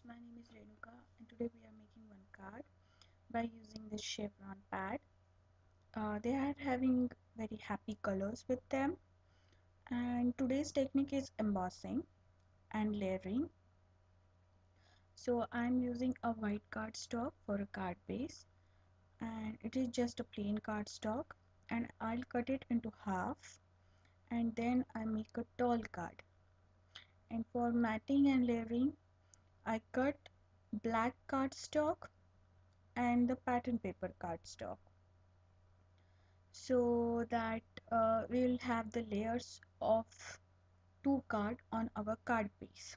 My name is Renuka and today we are making one card by using this chevron pad. They are having very happy colors with them, and today's technique is embossing and layering. So I'm using a white cardstock for a card base, and it is just a plain cardstock, and I'll cut it into half and then I make a tall card. And for matting and layering, I cut black cardstock and the pattern paper cardstock so that we'll have the layers of two card on our card base.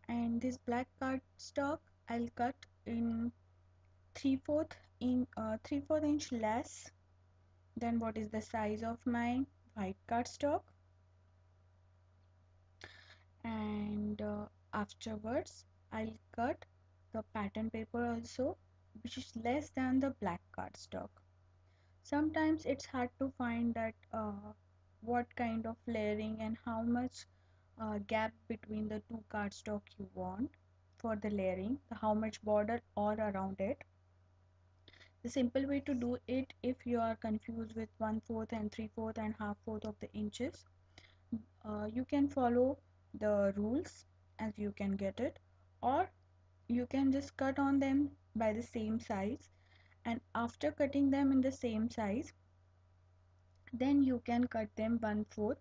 And this black cardstock I'll cut in 3/4 inch less than what is the size of my white cardstock. And afterwards I'll cut the pattern paper also, which is less than the black cardstock. Sometimes it's hard to find that what kind of layering and how much gap between the two cardstock you want for the layering, how much border all around it. The simple way to do it, if you are confused with 1/4 and 3/4 and 1/2 of the inches, you can follow the rules as you can get it, or you can just cut on them by the same size, and after cutting them in the same size, then you can cut them 1/4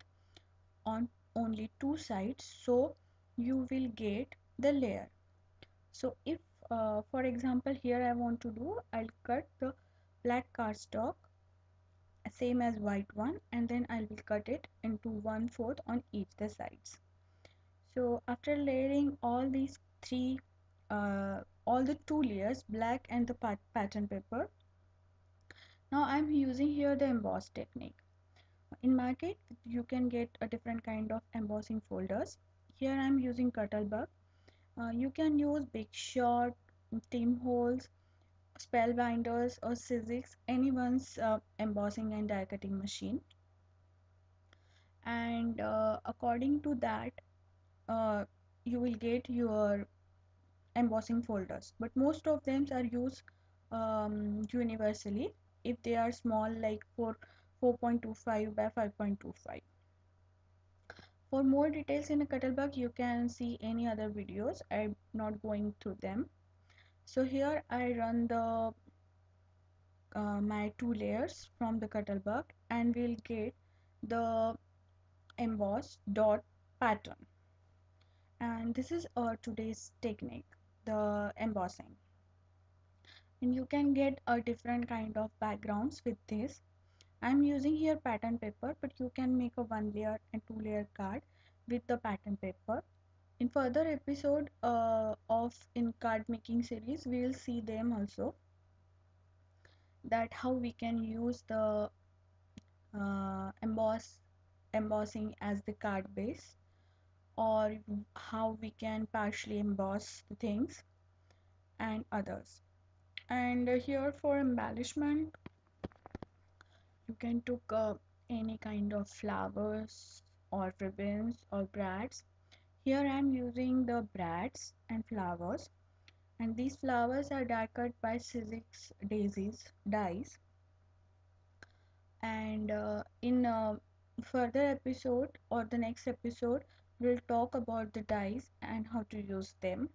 on only two sides, so you will get the layer. So if for example here I want to do, I'll cut the black cardstock same as white one, and then I will cut it into 1/4 on each the sides. So after layering all these three all the two layers, black and the pattern paper, now I'm using here the emboss technique. In market you can get a different kind of embossing folders. Here I'm using Cuttlebug. You can use Big Shot, Tim Holes, Spellbinders or Sizzix, anyone's embossing and die cutting machine. And according to that, uh, you will get your embossing folders. But most of them are used universally if they are small, like for 4.25 by 5.25. For more details in a Cuttlebug, you can see any other videos. I'm not going through them. So here I run the my two layers from the Cuttlebug, and we'll get the emboss dot pattern. And this is today's technique, the embossing. And you can get a different kind of backgrounds with this. I'm using here pattern paper, but you can make a 1 layer and 2 layer card with the pattern paper. In further episode of in card making series, we will see them also, that how we can use the embossing as the card base, or how we can partially emboss the things and others. And here for embellishment, you can took any kind of flowers or ribbons or brads. Here I am using the brads and flowers, and these flowers are die cut by Sizzix daisies dies. And in further episode or the next episode, we'll talk about the dies and how to use them.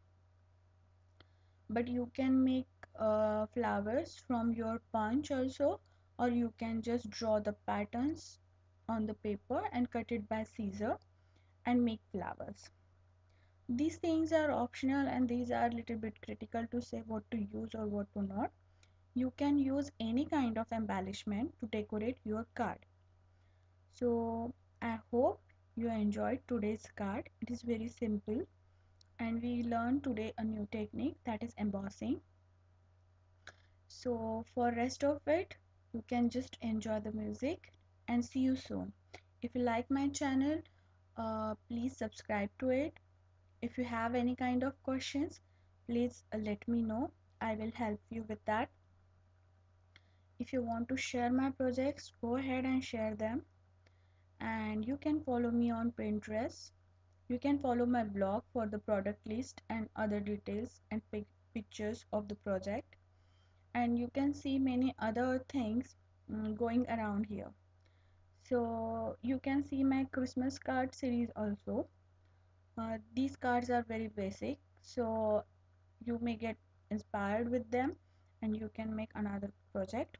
But you can make flowers from your punch also, or you can just draw the patterns on the paper and cut it by scissor and make flowers. These things are optional, and these are a little bit critical to say what to use or what to not. You can use any kind of embellishment to decorate your card. So I hope you enjoyed today's card. It is very simple, and we learned today a new technique, that is embossing. So for rest of it, you can just enjoy the music, and see you soon. If you like my channel, please subscribe to it. If you have any kind of questions, please let me know. I will help you with that. If you want to share my projects, go ahead and share them. And you can follow me on Pinterest You can follow my blog for the product list and other details and pictures of the project, and you can see many other things going around here. So you can see my Christmas card series also. These cards are very basic, so you may get inspired with them and you can make another project.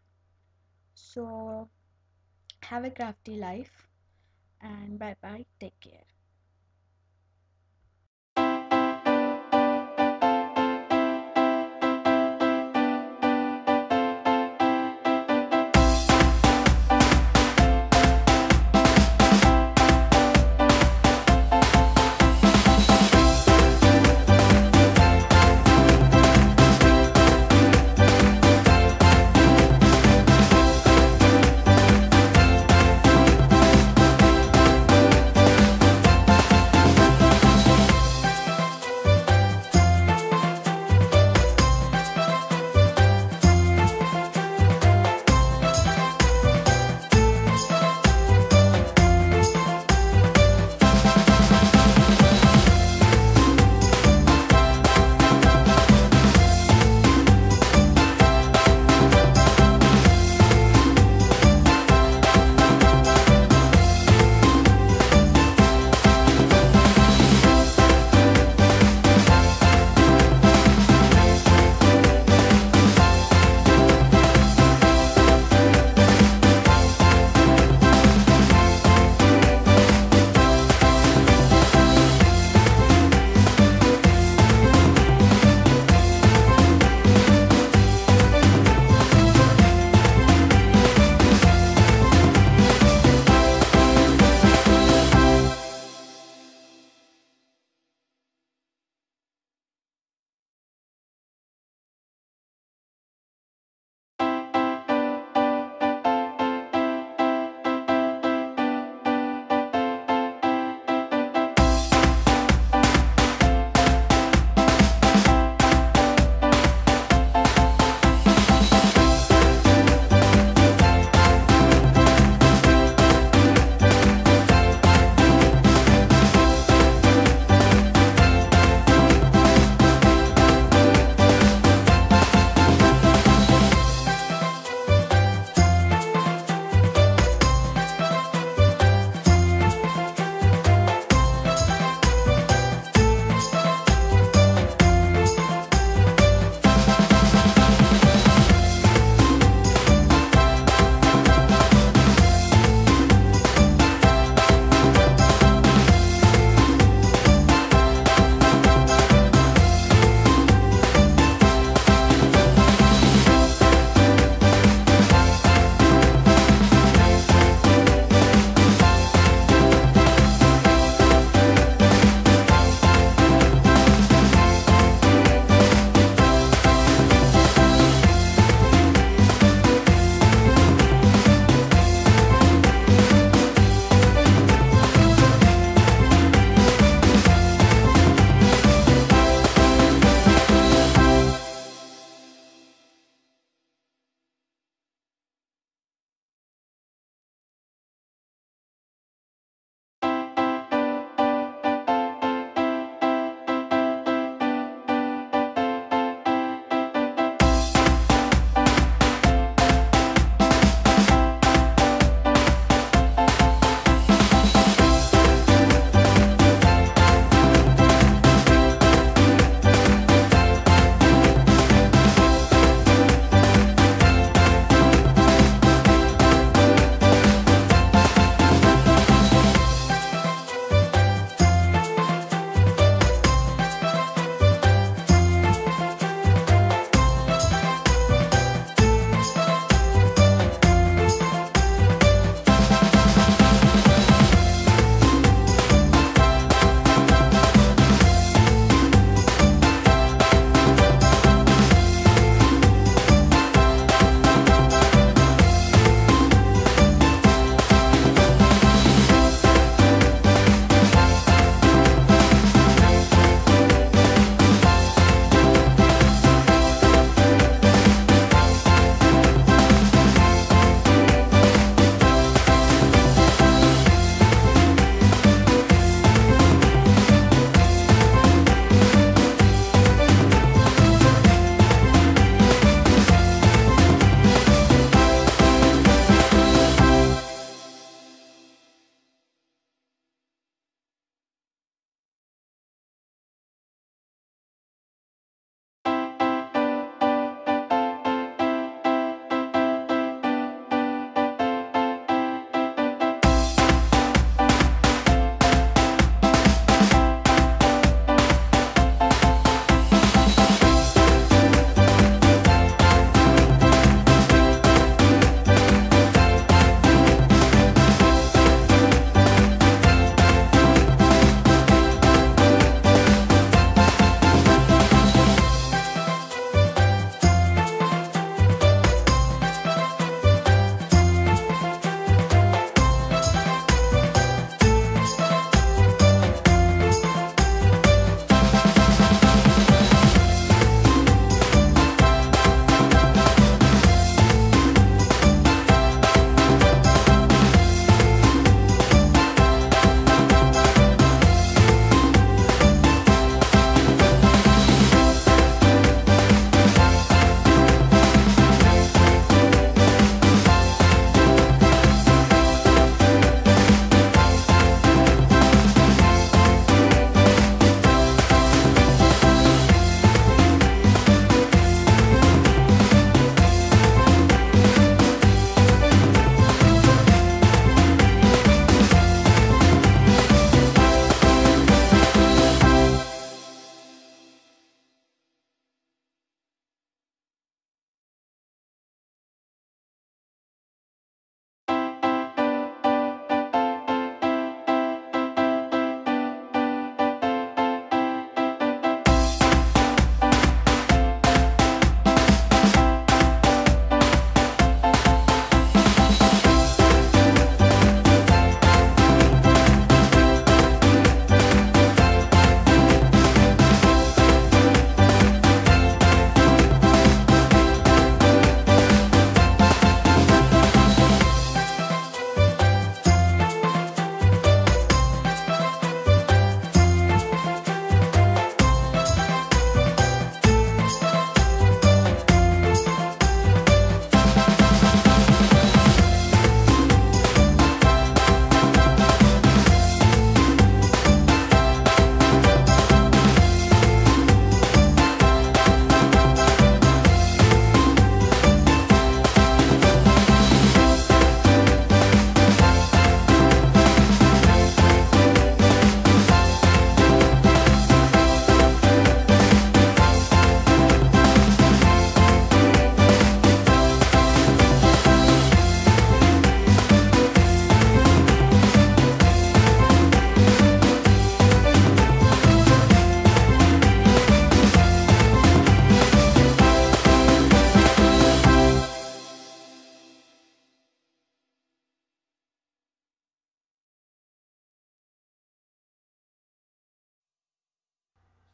So have a crafty life, and bye bye, take care.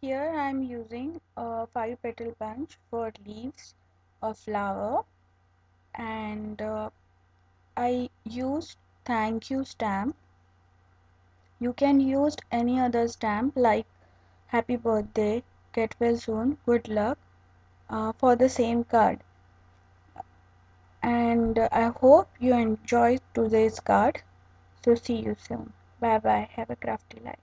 Here I am using a 5 petal bunch for leaves, a flower, and I used thank you stamp. You can use any other stamp like happy birthday, get well soon, good luck for the same card. And I hope you enjoyed today's card. So see you soon. Bye bye. Have a crafty life.